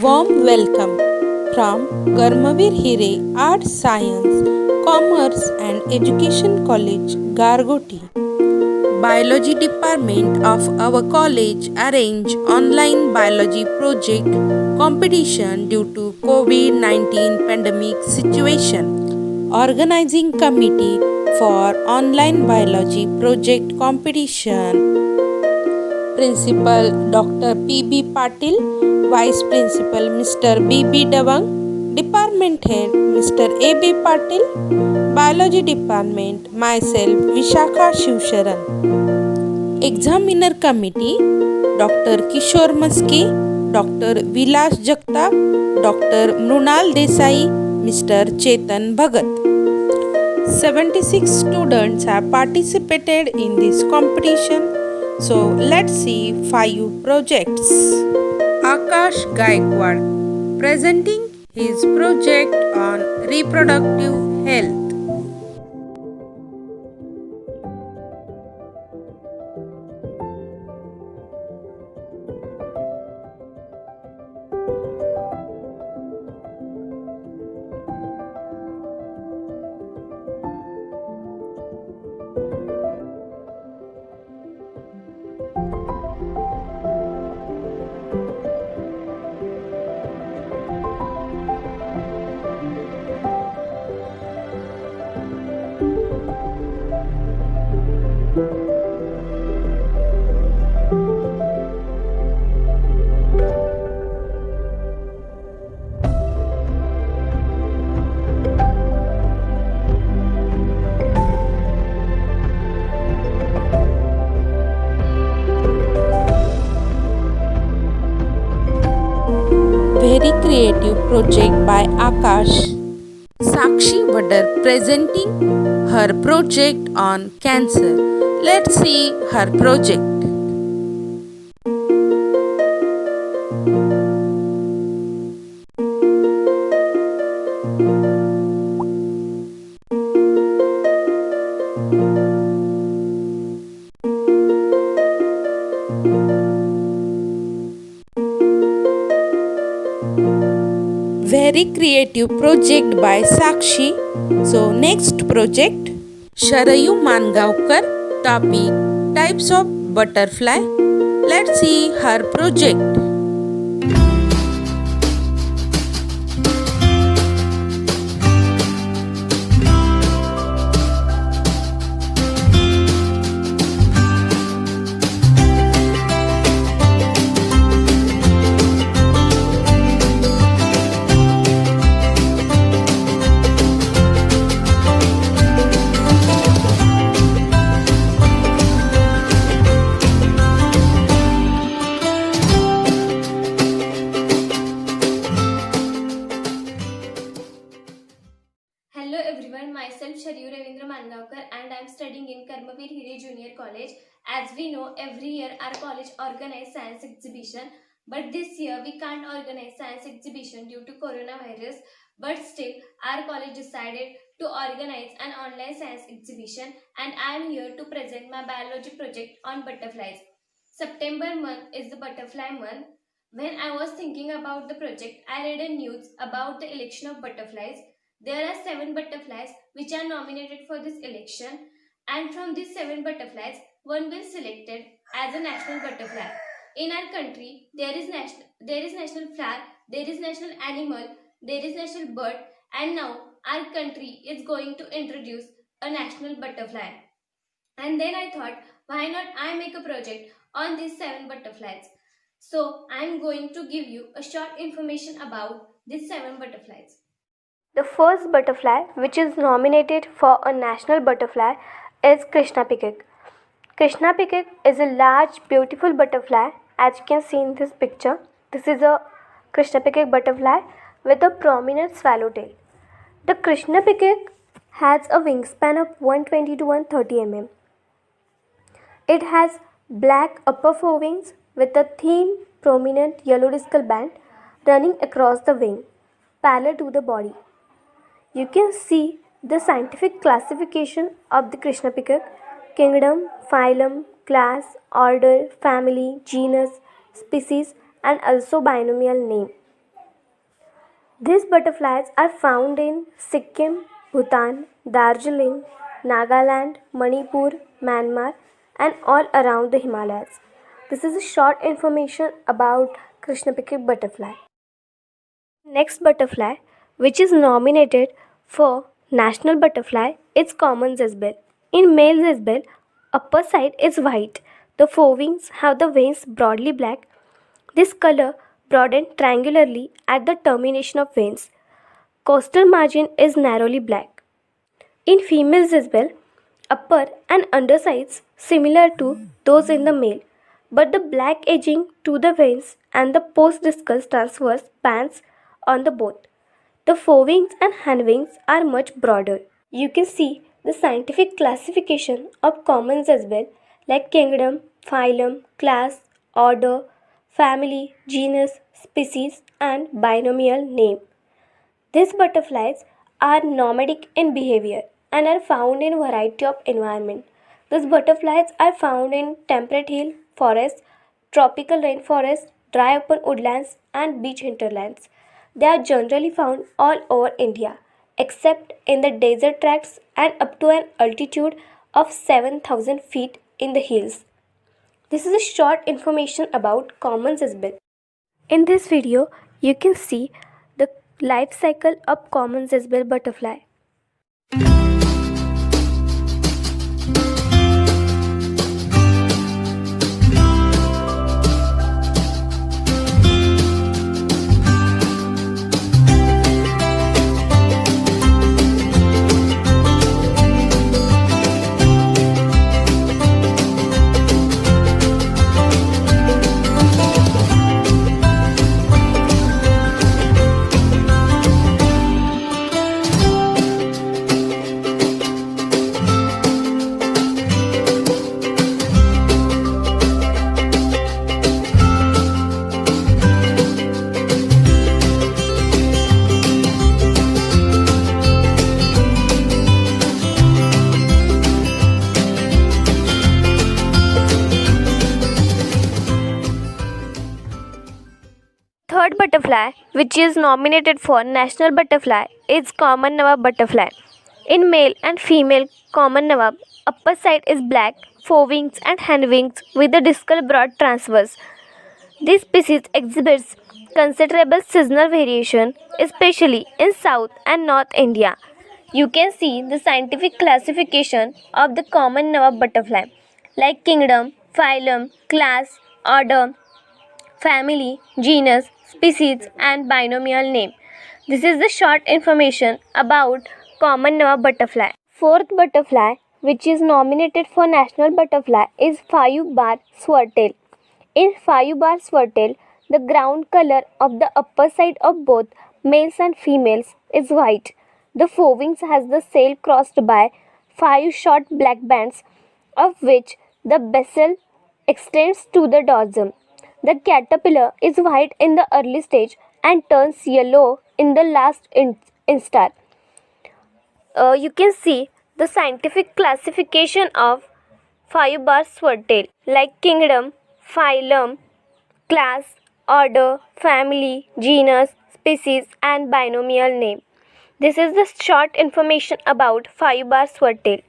Warm welcome from Karmavir Hire Arts Science, Commerce and Education College, Gargoti. Biology department of our college arrange online biology project competition due to COVID-19 pandemic situation. Organizing committee for online biology project competition Principal Dr. P.B. Patil, Vice Principal Mr. B.B. Davang, Department Head Mr. A.B. Patil, Biology Department, myself Vishakha Shivsharan. Examiner Committee Dr. Kishore Maske, Dr. Vilas Jagtap, Dr. Mrunal Desai, Mr. Chetan Bhagat. 76 students have participated in this competition. So let's see 5 projects. Akash Gaikwad presenting his project on reproductive health. Very creative project by Akash. Sakshi Vadar presenting her project on cancer. Let's see her project. Very creative project by Sakshi. So next project Sharayu Mangaonkar, topic types of butterfly. Let's see her project. Hello everyone, myself Sharayu Ravindra Mangaonkar and I am studying in Karmavir Hire Junior College. As we know, every year our college organizes science exhibition, but this year we can't organize science exhibition due to coronavirus. But still, our college decided to organize an online science exhibition and I am here to present my biology project on butterflies. September month is the butterfly month. When I was thinking about the project, I read a news about the election of butterflies. There are 7 butterflies which are nominated for this election, and from these 7 butterflies, one will selected as a national butterfly. In our country, there is national flower, there is national animal, there is national bird, and now our country is going to introduce a national butterfly. And then I thought, why not I make a project on these 7 butterflies? So I am going to give you a short information about these 7 butterflies. The first butterfly which is nominated for a national butterfly is Krishna peacock. Krishna peacock is a large beautiful butterfly as you can see in this picture. This is a Krishna peacock butterfly with a prominent swallowtail. The Krishna peacock has a wingspan of 120 to 130 mm. It has black upper forewings with a thin prominent yellow discal band running across the wing, parallel to the body. You can see the scientific classification of the Krishna peacock: kingdom, phylum, class, order, family, genus, species, and also binomial name. These butterflies are found in Sikkim, Bhutan, Darjeeling, Nagaland, Manipur, Myanmar, and all around the Himalayas. This is a short information about Krishnapikik butterfly. Next butterfly, which is nominated for national butterfly, is common zesbel. In male zesbel, upper side is white. The forewings have the veins broadly black. This color broaden triangularly at the termination of veins. Coastal margin is narrowly black. In female zesbel, upper and undersides similar to those in the male, but the black edging to the veins and the post-discal transverse bands on the both. The forewings and hindwings are much broader. You can see the scientific classification of common zesbel like kingdom, phylum, class, order, family, genus, species, and binomial name. These butterflies are nomadic in behavior and are found in a variety of environments. These butterflies are found in temperate hill forests, tropical rainforests, dry open woodlands, and beach hinterlands. They are generally found all over India, except in the desert tracts and up to an altitude of 7,000 feet in the hills. This is a short information about common zesbel. In this video, you can see the life cycle of common zesbel butterfly. Third butterfly, which is nominated for national butterfly, is common nawab butterfly. In male and female common nawab, upper side is black, forewings and hindwings with a discal broad transverse. This species exhibits considerable seasonal variation, especially in South and North India. You can see the scientific classification of the common nawab butterfly like kingdom, phylum, class, order, family, genus, species, and binomial name. This is the short information about common nawab butterfly. Fourth butterfly, which is nominated for national butterfly, is Five-bar swordtail. In Five-bar swordtail, the ground color of the upper side of both males and females is white. The forewings has the sail crossed by 5 short black bands, of which the basal extends to the dorsum. The caterpillar is white in the early stage and turns yellow in the last instar. You can see the scientific classification of Five-bar swordtail like kingdom, phylum, class, order, family, genus, species, and binomial name. This is the short information about Five-bar swordtail.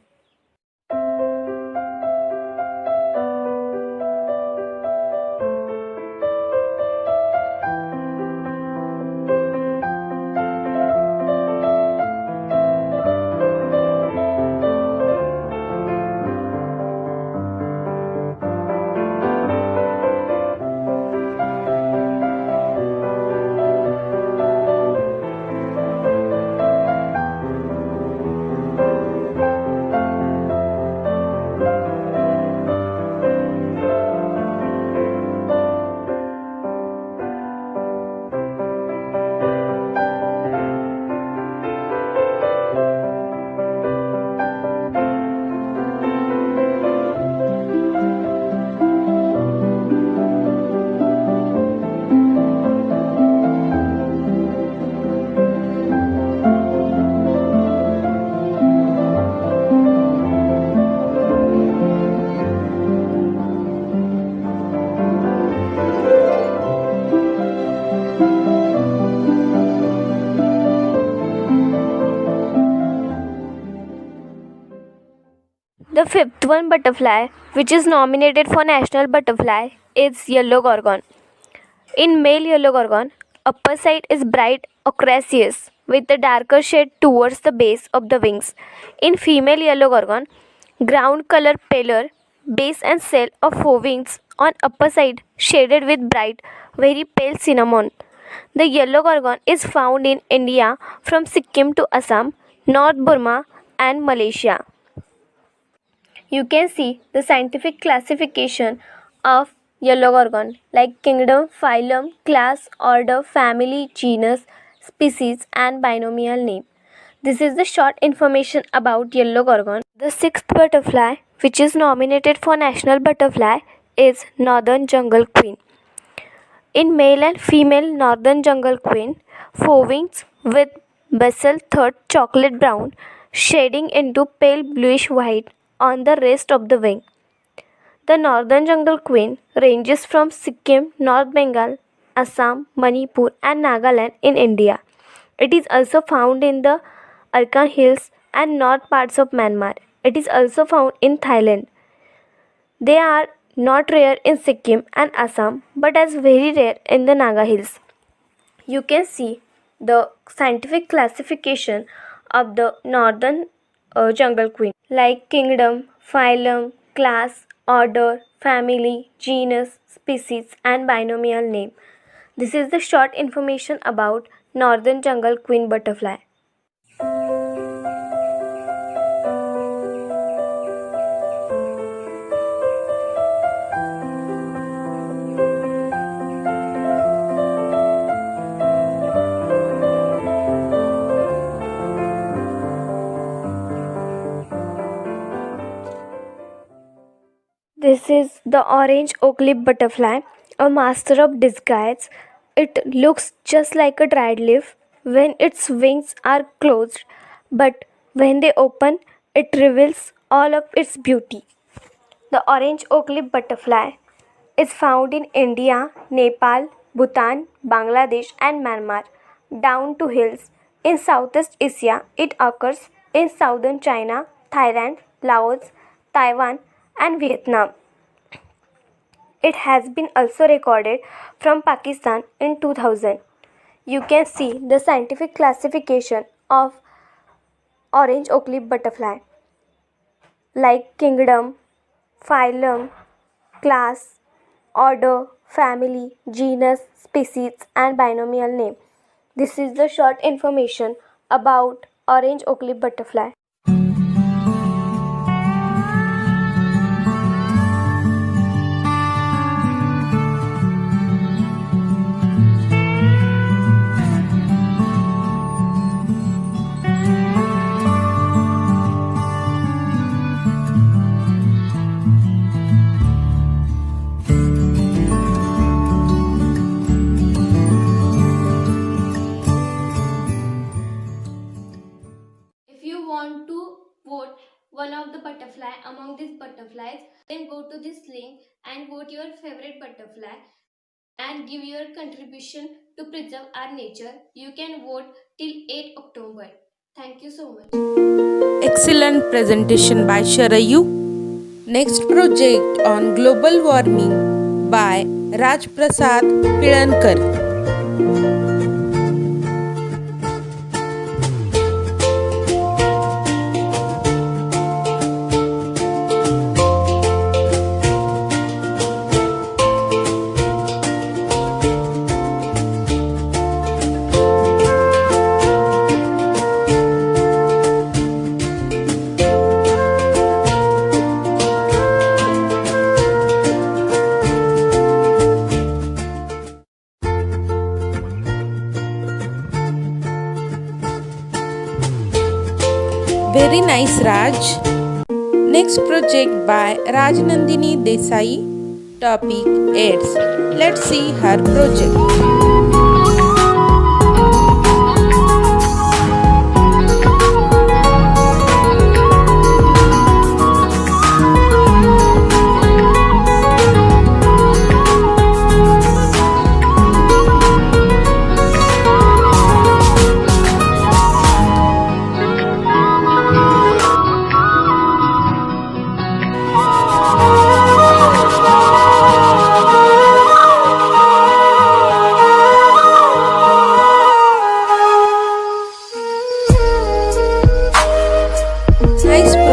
The fifth one butterfly, which is nominated for national butterfly, is yellow gorgon. In male yellow gorgon, upper side is bright ochraceous with a darker shade towards the base of the wings. In female yellow gorgon, ground color paler, base and cell of forewings on upper side shaded with bright, very pale cinnamon. The yellow gorgon is found in India from Sikkim to Assam, North Burma and Malaysia. You can see the scientific classification of yellow gorgon like kingdom, phylum, class, order, family, genus, species and binomial name. This is the short information about yellow gorgon. The sixth butterfly, which is nominated for national butterfly, is northern jungle queen. In male and female northern jungle queen, forewings with basal third chocolate brown shading into pale bluish white on the rest of the wing. The northern jungle queen ranges from Sikkim, North Bengal, Assam, Manipur and Nagaland in India. It is also found in the Arakan Hills and north parts of Myanmar. It is also found in Thailand. They are not rare in Sikkim and Assam but as very rare in the Naga Hills. You can see the scientific classification of the northern jungle queen like kingdom, phylum, class, order, family, genus, species and binomial name. This is the short information about northern jungle queen butterfly. This is the orange oak-leaf butterfly, a master of disguise. It looks just like a dried leaf when its wings are closed, but when they open, it reveals all of its beauty. The orange oak-leaf butterfly is found in India, Nepal, Bhutan, Bangladesh and Myanmar, down to hills. In Southeast Asia, it occurs in southern China, Thailand, Laos, Taiwan and Vietnam. It has been also recorded from Pakistan in 2000. You can see the scientific classification of orange oak-leaf butterfly like kingdom, phylum, class, order, family, genus, species and binomial name. This is the short information about orange oak-leaf butterfly. If you want to vote one of the butterfly among these butterflies, then go to this link and vote your favorite butterfly and give your contribution to preserve our nature. You can vote till 8 October. Thank you so much. Excellent presentation by Sharayu. Next project on global warming by Raj Prasad Pilankar. Very nice, Raj. Next project by Rajnandini Desai. Topic AIDS. Let's see her project.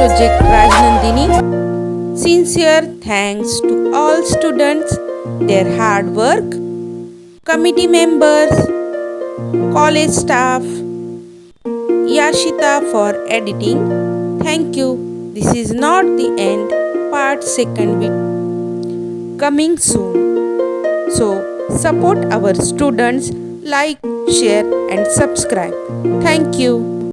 project Rajnandini. Sincere thanks to all students, their hard work, committee members, college staff, Yashita for editing. Thank you. This is not the end. Part second will coming soon. So support our students, like, share and subscribe. Thank you.